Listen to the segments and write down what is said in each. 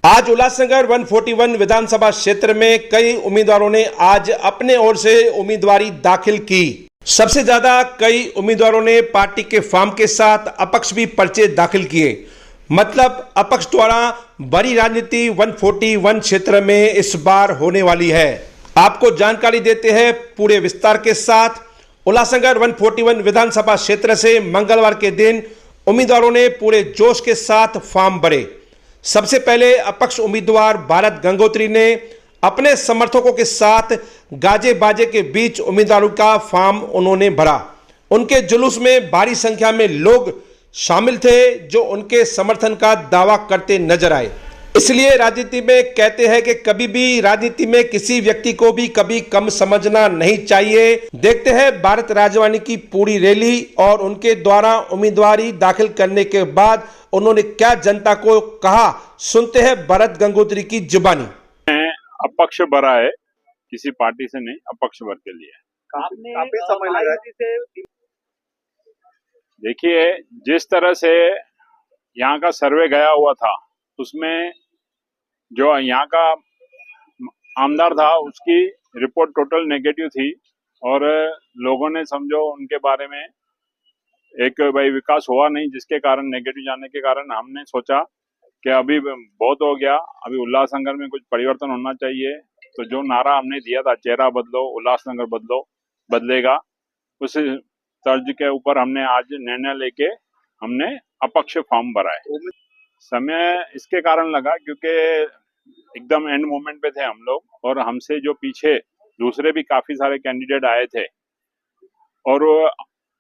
आज उल्लासनगर 141 विधानसभा क्षेत्र में कई उम्मीदवारों ने आज अपने ओर से उम्मीदवारी दाखिल की। सबसे ज्यादा कई उम्मीदवारों ने पार्टी के फॉर्म के साथ अपक्ष भी पर्चे दाखिल किए। मतलब अपक्ष द्वारा बड़ी राजनीति 141 क्षेत्र में इस बार होने वाली है। आपको जानकारी देते हैं पूरे विस्तार के साथ। उल्लासनगर 141 विधानसभा क्षेत्र से मंगलवार के दिन उम्मीदवारों ने पूरे जोश के साथ फॉर्म भरे। सबसे पहले अपक्ष उम्मीदवार भारत गंगोत्री ने अपने समर्थकों के साथ गाजे बाजे के बीच उम्मीदवारों का फॉर्म उन्होंने भरा। उनके जुलूस में भारी संख्या में लोग शामिल थे जो उनके समर्थन का दावा करते नजर आए। इसलिए राजनीति में कहते हैं कि कभी भी राजनीति में किसी व्यक्ति को भी कभी कम समझना नहीं चाहिए। देखते हैं भारत राजवानी की पूरी रैली और उनके द्वारा उम्मीदवारी दाखिल करने के बाद उन्होंने क्या जनता को कहा। सुनते हैं भरत गंगोत्री की जुबानी। अपक्ष भरा है, किसी पार्टी से नहीं, अपक्ष भर के लिए। काफी समय लगा। देखिए, जिस तरह से यहाँ का सर्वे गया हुआ था उसमें जो यहाँ का आमदार था उसकी रिपोर्ट टोटल नेगेटिव थी और लोगों ने समझो उनके बारे में एक भाई विकास हुआ नहीं, जिसके कारण नेगेटिव जाने के कारण हमने सोचा कि अभी बहुत हो गया, अभी उल्लासनगर में कुछ परिवर्तन होना चाहिए। तो जो नारा हमने दिया था, चेहरा बदलो उल्लासनगर बदलो बदलेगा, उस तर्ज के ऊपर हमने आज निर्णय लेके हमने अपक्ष फॉर्म भरा है। समय इसके कारण लगा क्योंकि एकदम एंड मोमेंट पे थे हम लोग और हमसे जो पीछे दूसरे भी काफी सारे कैंडिडेट आए थे और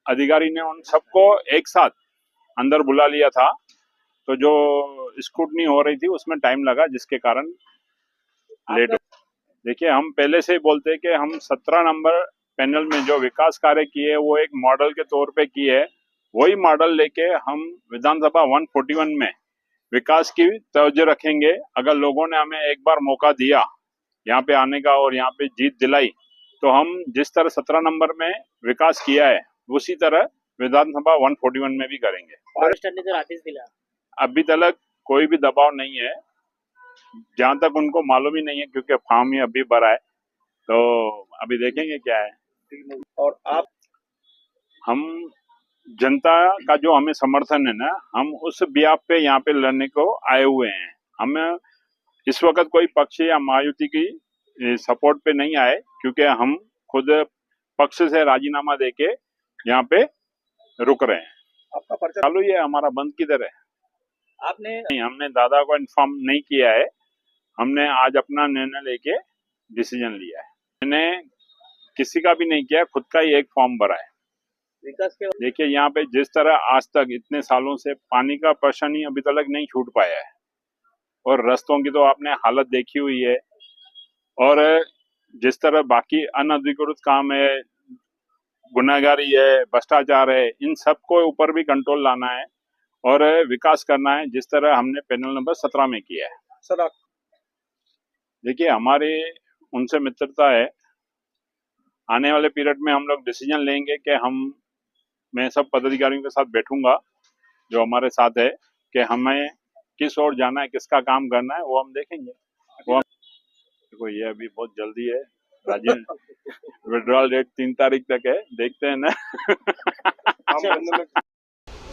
अधिकारी ने उन सबको एक साथ अंदर बुला लिया था। तो जो स्क्रूटनी हो रही थी उसमें टाइम लगा, जिसके कारण लेट हो। देखिए, हम पहले से ही बोलते कि हम 17 नंबर पैनल में जो विकास कार्य किए वो एक मॉडल के तौर पे किए, वही मॉडल लेके हम विधानसभा 141 में विकास की तवज्जो रखेंगे। अगर लोगों ने हमें एक बार मौका दिया यहाँ पे आने का और यहाँ पे जीत दिलाई, तो हम जिस तरह 17 नंबर में विकास किया है उसी तरह विधानसभा 141 में भी करेंगे। अभी तक कोई भी दबाव नहीं है, जहाँ तक उनको मालूम ही नहीं है क्योंकि फॉर्म ही अभी भरा है। तो अभी देखेंगे क्या है। और आप हम जनता का जो हमें समर्थन है ना, हम उस बियाप पे यहाँ पे लड़ने को आए हुए हैं। हम इस वक्त कोई पक्ष या महायुति की सपोर्ट पे नहीं आए क्योंकि हम खुद पक्ष से राजीनामा देके यहाँ पे रुक रहे हैं। आपका पर्चा चालू ही है, हमारा बंद किधर है? आपने नहीं, हमने दादा को इन्फॉर्म नहीं किया है। हमने आज अपना निर्णय लेके डिसीजन लिया है। मैंने किसी का भी नहीं किया, खुद का ही एक फॉर्म भरा है। विकास के देखिए, यहाँ पे जिस तरह आज तक इतने सालों से पानी का प्रश्न ही अभी तक नहीं छूट पाया है और रस्तों की तो आपने हालत देखी हुई है और जिस तरह बाकी अनधिकृत काम है, गुनाहगारी है, भ्रष्टाचार है, इन सब को ऊपर भी कंट्रोल लाना है और विकास करना है, जिस तरह हमने पैनल नंबर 17 में किया है। सर, देखिए, हमारी उनसे मित्रता है। आने वाले पीरियड में हम लोग डिसीजन लेंगे कि मैं सब पदाधिकारियों के साथ बैठूंगा जो हमारे साथ है कि हमें किस ओर जाना है, किसका काम करना है, वो हम देखेंगे। देखो, ये अभी बहुत जल्दी है राजीव। विड्रॉल डेट 3 तारीख तक है, देखते हैं ना।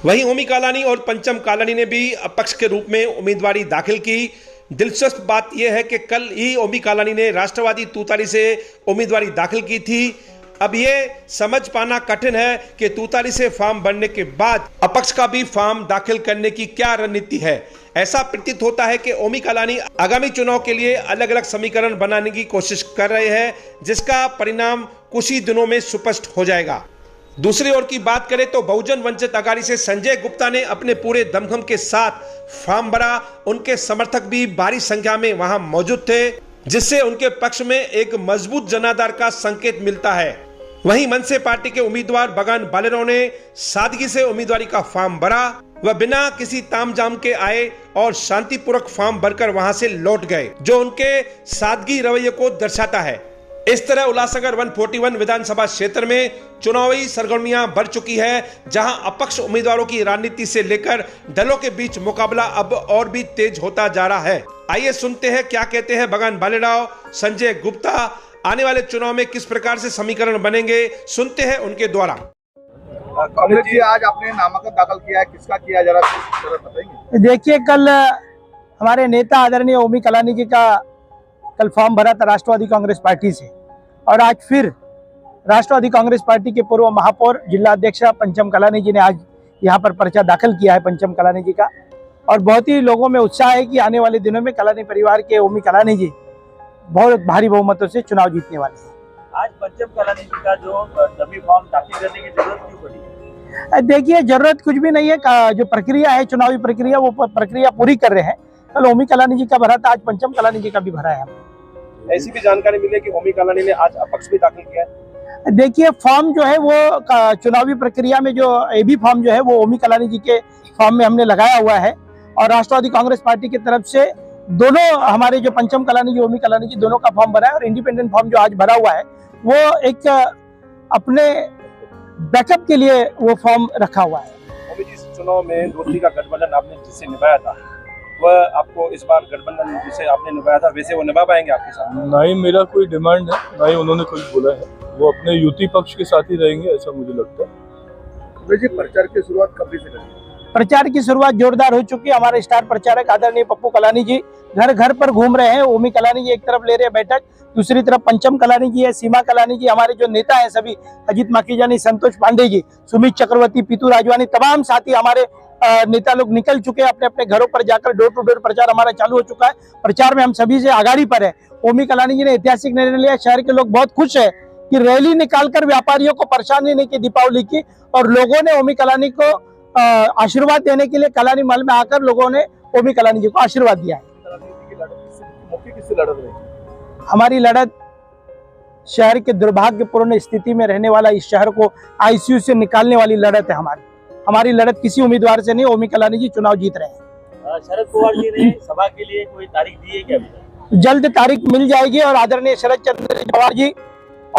वहीं ओमी कालानी और पंचम कालानी ने भी अपक्ष के रूप में उम्मीदवारी दाखिल की। दिलचस्प बात यह है कि कल ही ओमी कालानी ने राष्ट्रवादी तूतारी से उम्मीदवारी दाखिल की थी। अब ये समझ पाना कठिन है कि तूतारी से फॉर्म भरने के बाद अपक्ष का भी फॉर्म दाखिल करने की क्या रणनीति है। ऐसा प्रतीत होता है कि ओमी कालानी आगामी चुनाव के लिए अलग अलग समीकरण बनाने की कोशिश कर रहे हैं, जिसका परिणाम कुछ ही दिनों में स्पष्ट हो जाएगा। दूसरी ओर की बात करें तो बहुजन वंचित अघाड़ी से संजय गुप्ता ने अपने पूरे दमखम के साथ फॉर्म भरा। उनके समर्थक भी भारी संख्या में वहां मौजूद थे, जिससे उनके पक्ष में एक मजबूत जनाधार का संकेत मिलता है। वहीं मनसे पार्टी के उम्मीदवार बगान बालेराव ने सादगी से उम्मीदवारी का फॉर्म भरा। वह बिना किसी तामझाम के आए और शांतिपूर्वक फॉर्म भरकर वहां से लौट गए, जो उनके सादगी रवैये को दर्शाता है। इस तरह उल्लासनगर 141 विधानसभा क्षेत्र में चुनावी सरगर्मियां बढ़ चुकी है, जहां अपक्ष उम्मीदवारों की रणनीति से लेकर दलों के बीच मुकाबला अब और भी तेज होता जा रहा है। आइए सुनते हैं क्या कहते हैं भगवान भालेराव, संजय गुप्ता। आने वाले चुनाव में किस प्रकार से समीकरण बनेंगे, सुनते हैं उनके द्वारा। कमलेश जी, आज आपने नामांकन दाखिल किया है, किसका किया जरा बताएंगे? देखिए, कल हमारे नेता आदरणीय ओमी कलानी जी का कल फॉर्म भरा था राष्ट्रवादी कांग्रेस पार्टी से, और आज फिर राष्ट्रवादी कांग्रेस पार्टी के पूर्व महापौर जिला अध्यक्ष पंचम कलानी जी ने आज यहाँ पर पर्चा दाखिल किया है पंचम कलानी जी का। और बहुत ही लोगों में उत्साह है कि आने वाले दिनों में कलानी परिवार के ओमी कलानी जी बहुत भारी बहुमतों से चुनाव जीतने वाले हैं। आज पंचम कलानी जी का जो डमी फॉर्म दाखिल करने की जरूरत क्यों पड़ी? देखिए, जरूरत कुछ भी नहीं है। जो प्रक्रिया है, चुनावी प्रक्रिया, वो प्रक्रिया पूरी कर रहे हैं। कल ओमी कलानी जी का भरा था, आज पंचम कलानी जी का भी भरा है। ऐसी भी जानकारी मिली है कि ओमी कलानी ने आज अपक्ष भी दाखिल किया है। देखिए, फॉर्म जो है वो चुनावी प्रक्रिया में जो एबी फॉर्म जो है वो ओमी कलानी जी के फॉर्म में हमने लगाया हुआ है, और राष्ट्रवादी कांग्रेस पार्टी की तरफ से दोनों हमारे जो पंचम कलानी जी, ओमी कलानी जी, दोनों का फॉर्म भरा है। और इंडिपेंडेंट फॉर्म जो आज भरा हुआ है वो एक अपने बैकअप के लिए वो फॉर्म रखा हुआ है। ओमी जी, इस चुनाव में दोस्ती का गठबंधन आपने जिससे निभाया था, वह आपको इस बार गठबंधन जिसे आपने निभाया था वैसे वो निभा पाएंगे आपके साथ? ना ही मेरा कोई डिमांड है, ना ही उन्होंने कुछ बोला है। वो अपने युति पक्ष के साथ ही रहेंगे, ऐसा मुझे लगता है। जी, प्रचार की शुरुआत कब से करेंगे? प्रचार की शुरुआत जोरदार हो चुकी है। हमारे स्टार प्रचारक आदरणीय पप्पू कलानी जी घर घर पर घूम रहे हैं। ओमी कलानी जी एक तरफ ले रहे हैं बैठक, दूसरी तरफ पंचम कलानी जी है, सीमा कलानी जी, हमारे जो नेता हैं सभी, अजीत माखीजानी, संतोष पांडे जी, सुमित चक्रवर्ती, पीतू राजवानी, तमाम साथी हमारे नेता लोग निकल चुके हैं अपने अपने घरों पर जाकर। डोर टू डोर प्रचार हमारा चालू हो चुका है। प्रचार में हम सभी से आगाड़ी पर है। ओमी कलानी जी ने ऐतिहासिक निर्णय लिया। शहर के लोग बहुत खुश है कि रैली निकालकर व्यापारियों को परेशानी नहीं की दीपावली की, और लोगों ने ओमी कलानी को आशीर्वाद देने के लिए कलानी महल में आकर लोगों ने ओमी कलानी जी को आशीर्वाद दिया है। किससे लड़ रहे हैं? हमारी लड़त शहर के दुर्भाग्यपूर्ण स्थिति में रहने वाला इस शहर को आईसीयू से निकालने वाली लड़त है हमारी लड़त किसी उम्मीदवार से नहीं। ओमी कलानी जी चुनाव जीत रहे हैं। शरद पवार जी ने सभा के लिए कोई तारीख दी है क्या? जल्द तारीख मिल जाएगी, और आदरणीय शरद चंद्र पवार जी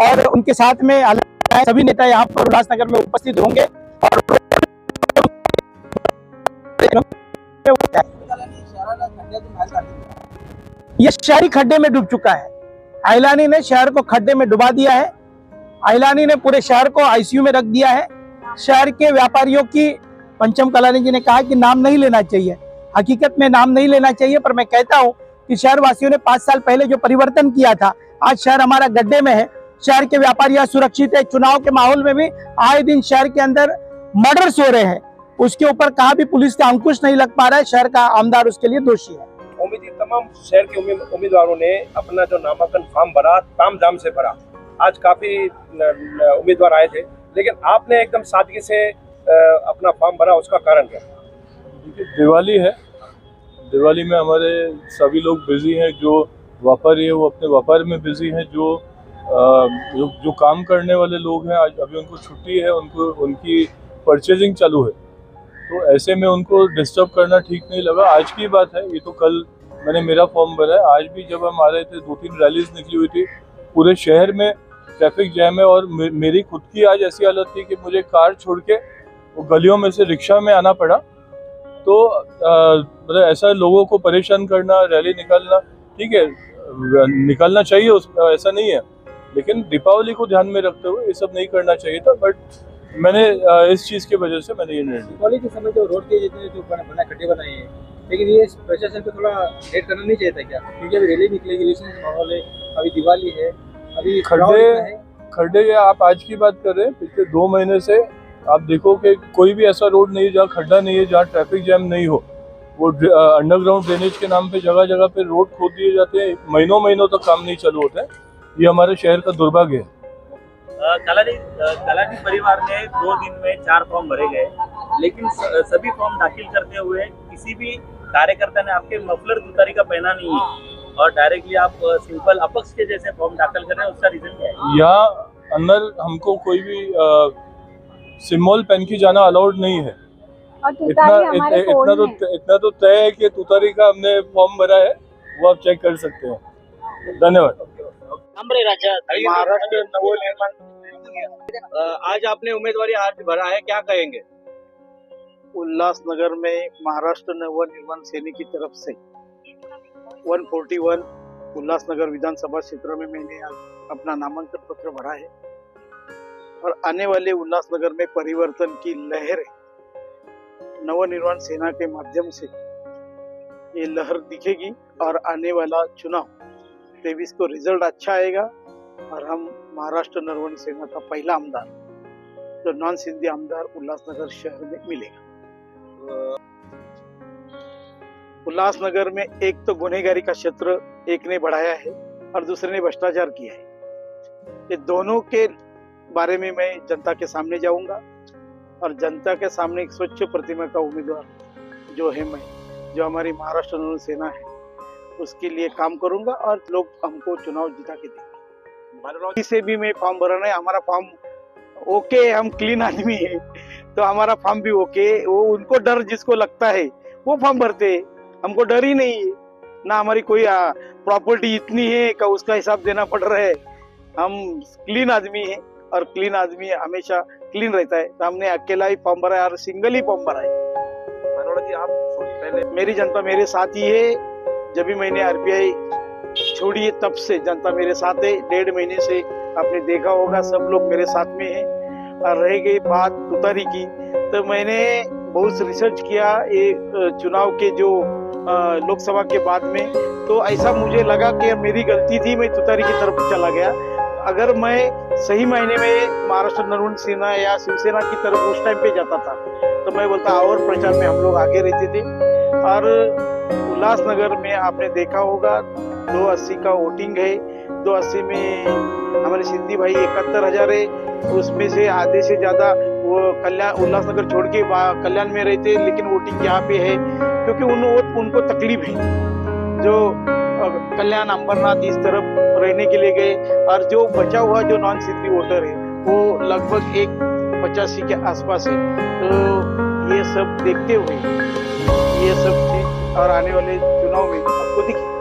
और उनके साथ में सभी नेता यहाँ पर उल्लासनगर में उपस्थित होंगे। और ये शहरी खड्डे में डूब चुका है। आइलानी ने शहर को खड्डे में डुबा दिया है। आइलानी ने पूरे शहर को आईसीयू में रख दिया है। शहर के व्यापारियों की पंचम कलानी जी ने कहा कि नाम नहीं लेना चाहिए। हकीकत में नाम नहीं लेना चाहिए, पर मैं कहता हूं कि शहर वासियों ने 5 साल पहले जो परिवर्तन किया था, आज शहर हमारा गड्ढे में है। शहर के व्यापारी सुरक्षित है। चुनाव के माहौल में भी आए दिन शहर के अंदर मर्डर्स हो रहे हैं, उसके ऊपर कहा भी पुलिस का अंकुश नहीं लग पा रहा है। शहर का आमदार उसके लिए दोषी है। ओमी जी, तमाम शहर के उम्मीदवारों ने अपना जो नामांकन फॉर्म भरा तामझाम से भरा। आज काफी उम्मीदवार आए थे, लेकिन आपने एकदम सादगी से अपना फॉर्म भरा, उसका कारण क्या? दिवाली है, दिवाली में हमारे सभी लोग बिजी हैं। जो व्यापारी है वो अपने व्यापार में बिजी हैं। जो काम करने वाले लोग हैं, आज अभी उनको छुट्टी है, उनकी परचेजिंग चालू है, तो ऐसे में उनको डिस्टर्ब करना ठीक नहीं लगा। आज की बात है, ये तो कल मैंने मेरा फॉर्म भरा है। आज भी जब हम आ रहे थे 2-3 रैलीज निकली हुई थी, पूरे शहर में ट्रैफिक जैम है। और मेरी खुद की आज ऐसी हालत थी कि मुझे कार छोड़ के वो गलियों में से रिक्शा में आना पड़ा। तो मतलब ऐसा लोगों को परेशान करना, रैली निकालना, ठीक है, निकालना चाहिए, ऐसा नहीं है, लेकिन दीपावली को ध्यान में रखते हुए ये सब नहीं करना चाहिए था। बट मैंने इस चीज़ की वजह से मैंने ये निर्णय लिया। दीपावली के समय जो रोड के जितने जो बना खड्डे बनाए हैं, लेकिन ये प्रशासन को थोड़ा लेट करना नहीं चाहिए था क्या? क्योंकि अभी रैली निकलेगी, इलेक्शन का माहौल है, अभी दिवाली है, अभी खड्डे आप आज की बात कर रहे हैं। पिछले 2 महीने से आप देखो कि कोई भी ऐसा रोड नहीं है जहाँ खड्डा नहीं है, जहाँ ट्रैफिक जैम नहीं हो। वो अंडरग्राउंड ड्रेनेज के नाम पे जगह जगह पे रोड खोद दिए जाते हैं, महीनों तक काम नहीं चालू होता है। ये हमारे शहर का दुर्भाग्य है। कलानी परिवार ने 2 दिन में 4 फॉर्म भरे गए, लेकिन सभी फॉर्म दाखिल करते हुए किसी भी कार्यकर्ता ने आपके मफलर तुतारी का पहना नहीं है, और डायरेक्टली आप सिंपल अपक्ष के जैसे फॉर्म दाखिल कर रहे हैं। उसका रीजन क्या है? यहाँ अंदर हमको कोई भी सिंबल पहन के जाना अलाउड नहीं है। इतना तो तय है कि तुतारी का हमने फॉर्म भरा है, वो आप चेक कर सकते हैं। धन्यवाद। महाराष्ट्र नवनिर्माण, आज आपने उम्मीदवारी आज भरा है, क्या कहेंगे? उल्लासनगर में महाराष्ट्र नवनिर्माण सेना की तरफ से 141 उल्लासनगर विधानसभा क्षेत्र में मैंने आज अपना नामांकन पत्र भरा है और आने वाले उल्लासनगर में परिवर्तन की लहर नवनिर्माण सेना के माध्यम से ये लहर दिखेगी और आने वाला चुनाव 23 को रिजल्ट अच्छा आएगा और हम महाराष्ट्र नरवणे सेना का पहला आमदार जो नॉन सिंधी आमदार उल्लासनगर शहर में मिलेगा। उल्लासनगर में एक तो गुनहगारी का क्षेत्र एक ने बढ़ाया है और दूसरे ने भ्रष्टाचार किया है। ये दोनों के बारे में मैं जनता के सामने जाऊंगा और जनता के सामने एक स्वच्छ प्रतिमा का उम्मीदवार जो है मैं, जो हमारी महाराष्ट्र नरवणे सेना है, उसके लिए काम करूंगा और लोग हमको चुनाव जिता के देंगे। इसे भी मैं फॉर्म भरना है, हमारा फॉर्म ओके, हम क्लीन आदमी है तो हमारा फॉर्म भी ओके। वो उनको डर जिसको लगता है वो फॉर्म भरते हैं, हमको डर ही नहीं है ना। हमारी कोई प्रॉपर्टी इतनी है कि उसका हिसाब देना पड़ रहा है। हम क्लीन आदमी है और क्लीन आदमी हमेशा क्लीन रहता है। तो हमने अकेला ही फॉर्म भरा है और सिंगल ही फॉर्म भरा है। जी, आप पहले मेरी जनता मेरे साथ ही है। जब भी मैंने आरपीआई छोड़ी है तब से जनता मेरे साथ है। 1.5 महीने से आपने देखा होगा सब लोग मेरे साथ में हैं। और रह गई बात तुतारी की, तो मैंने बहुत रिसर्च किया ये चुनाव के जो लोकसभा के बाद में, तो ऐसा मुझे लगा कि मेरी गलती थी, मैं तुतारी की तरफ चला गया। अगर मैं सही मायने में महाराष्ट्र नरवणे सेना या शिवसेना की तरफ उस टाइम पे जाता था तो मैं बोलता और प्रचार में हम लोग आगे रहते थे। और उल्लासनगर में आपने देखा होगा 280 का वोटिंग है। 280 में हमारे सिंधी भाई 71,000 है, उसमें से आधे से ज्यादा वो कल्याण उल्लासनगर छोड़ के कल्याण में रहते, लेकिन वोटिंग यहाँ पे है क्योंकि उनको तकलीफ है। जो कल्याण अंबरनाथ इस तरफ रहने के लिए गए और जो बचा हुआ जो नॉन सिंधी वोटर है वो लगभग 85 के आसपास है। तो ये सब देखते हुए ये सब चीज और आने वाले चुनाव में आपको दिखेगी।